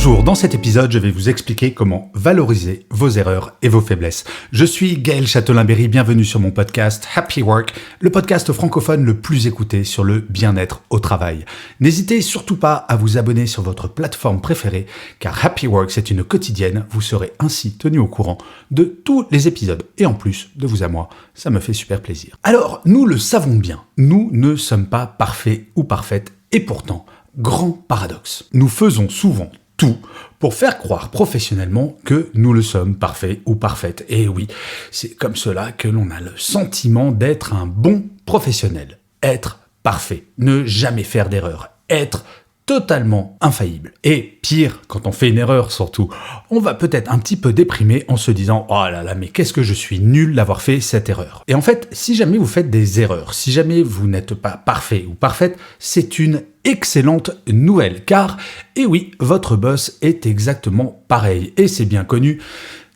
Bonjour, dans cet épisode, je vais vous expliquer comment valoriser vos erreurs et vos faiblesses. Je suis Gaël Châtelain-Berry, bienvenue sur mon podcast Happy Work, le podcast francophone le plus écouté sur le bien-être au travail. N'hésitez surtout pas à vous abonner sur votre plateforme préférée, car Happy Work, c'est une quotidienne, vous serez ainsi tenu au courant de tous les épisodes. Et en plus, de vous à moi, ça me fait super plaisir. Alors, nous le savons bien, nous ne sommes pas parfaits ou parfaites, et pourtant, grand paradoxe, nous faisons souvent tout pour faire croire professionnellement que nous le sommes parfaits ou parfaites. Et oui, c'est comme cela que l'on a le sentiment d'être un bon professionnel. Être parfait, ne jamais faire d'erreur, être totalement infaillible. Et pire, quand on fait une erreur surtout, on va peut-être un petit peu déprimer en se disant « Oh là là, mais qu'est-ce que je suis nul d'avoir fait cette erreur ». Et en fait, si jamais vous faites des erreurs, si jamais vous n'êtes pas parfait ou parfaite, c'est une excellente nouvelle, car, et oui, votre boss est exactement pareil, et c'est bien connu,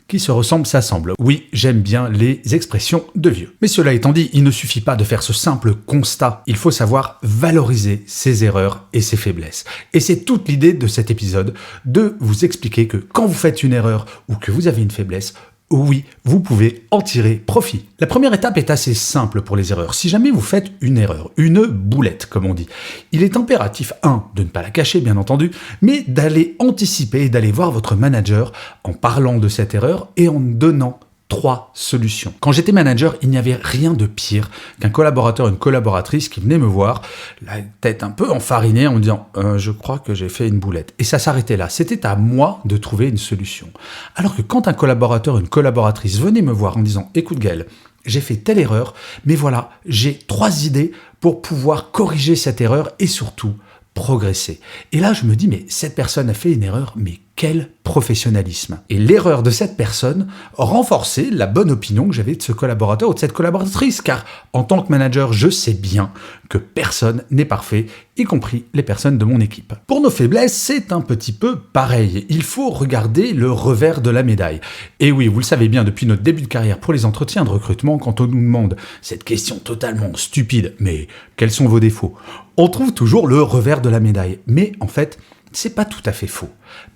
qui se ressemble s'assemble. Oui, j'aime bien les expressions de vieux. Mais cela étant dit, il ne suffit pas de faire ce simple constat, il faut savoir valoriser ses erreurs et ses faiblesses. Et c'est toute l'idée de cet épisode, de vous expliquer que quand vous faites une erreur ou que vous avez une faiblesse, oui, vous pouvez en tirer profit. La première étape est assez simple pour les erreurs. Si jamais vous faites une erreur, une boulette comme on dit, il est impératif, de ne pas la cacher bien entendu, mais d'aller anticiper et d'aller voir votre manager en parlant de cette erreur et en donnant 3 solutions. Quand j'étais manager, il n'y avait rien de pire qu'un collaborateur, une collaboratrice qui venait me voir, la tête un peu enfarinée en me disant « je crois que j'ai fait une boulette ». Et ça s'arrêtait là. C'était à moi de trouver une solution. Alors que quand un collaborateur, une collaboratrice venait me voir en disant « écoute Gaël, j'ai fait telle erreur, mais voilà, j'ai 3 idées pour pouvoir corriger cette erreur et surtout progresser ». Et là, je me dis, mais cette personne a fait une erreur, mais quel professionnalisme. Et l'erreur de cette personne renforçait la bonne opinion que j'avais de ce collaborateur ou de cette collaboratrice, car en tant que manager, je sais bien que personne n'est parfait, y compris les personnes de mon équipe. Pour nos faiblesses, c'est un petit peu pareil. Il faut regarder le revers de la médaille. Et oui, vous le savez bien, depuis notre début de carrière pour les entretiens de recrutement, quand on nous demande cette question totalement stupide, mais quels sont vos défauts ? On trouve toujours le revers de la médaille. Mais en fait, c'est pas tout à fait faux.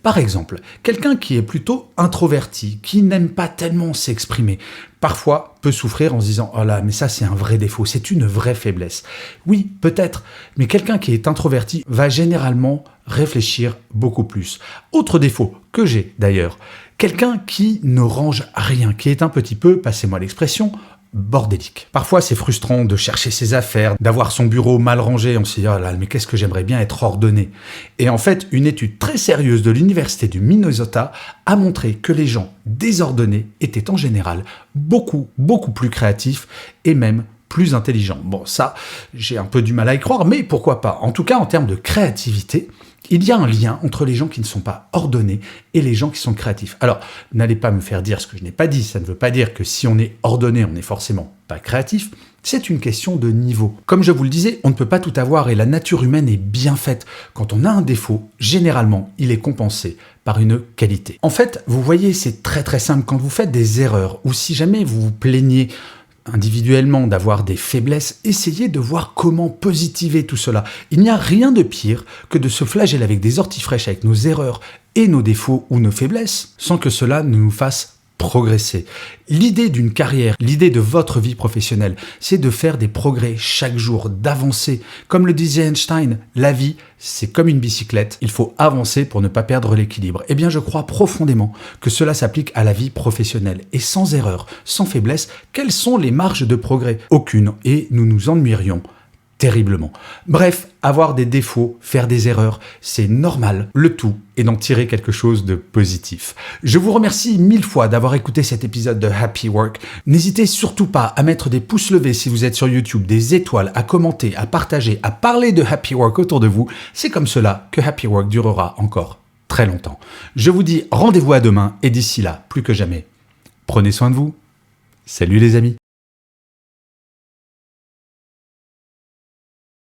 Par exemple, quelqu'un qui est plutôt introverti, qui n'aime pas tellement s'exprimer, parfois peut souffrir en se disant « Oh là, mais ça c'est un vrai défaut, c'est une vraie faiblesse ». Oui, peut-être, mais quelqu'un qui est introverti va généralement réfléchir beaucoup plus. Autre défaut que j'ai d'ailleurs, quelqu'un qui ne range rien, qui est un petit peu, passez-moi l'expression, bordélique. Parfois, c'est frustrant de chercher ses affaires, d'avoir son bureau mal rangé. On se dit, oh là, mais qu'est-ce que j'aimerais bien être ordonné. Et en fait, une étude très sérieuse de l'université du Minnesota a montré que les gens désordonnés étaient en général beaucoup plus créatifs et même plus intelligents. Bon, ça, j'ai un peu du mal à y croire, mais pourquoi pas. En tout cas, en termes de créativité, il y a un lien entre les gens qui ne sont pas ordonnés et les gens qui sont créatifs. Alors, n'allez pas me faire dire ce que je n'ai pas dit. Ça ne veut pas dire que si on est ordonné, on n'est forcément pas créatif. C'est une question de niveau. Comme je vous le disais, on ne peut pas tout avoir et la nature humaine est bien faite. Quand on a un défaut, généralement, il est compensé par une qualité. En fait, vous voyez, c'est très simple. Quand vous faites des erreurs ou si jamais vous vous plaignez individuellement d'avoir des faiblesses, essayez de voir comment positiver tout cela. Il n'y a rien de pire que de se flageller avec des orties fraîches avec nos erreurs et nos défauts ou nos faiblesses sans que cela ne nous fasse progresser. L'idée d'une carrière, l'idée de votre vie professionnelle, c'est de faire des progrès chaque jour, d'avancer. Comme le disait Einstein, la vie, c'est comme une bicyclette. Il faut avancer pour ne pas perdre l'équilibre. Eh bien, je crois profondément que cela s'applique à la vie professionnelle. Et sans erreur, sans faiblesse, quelles sont les marges de progrès ? Aucune. Et nous nous ennuierions terriblement. Bref, avoir des défauts, faire des erreurs, c'est normal. Le tout est d'en tirer quelque chose de positif. Je vous remercie 1000 fois d'avoir écouté cet épisode de Happy Work. N'hésitez surtout pas à mettre des pouces levés si vous êtes sur YouTube, des étoiles, à commenter, à partager, à parler de Happy Work autour de vous. C'est comme cela que Happy Work durera encore très longtemps. Je vous dis rendez-vous à demain et d'ici là, plus que jamais, prenez soin de vous. Salut les amis.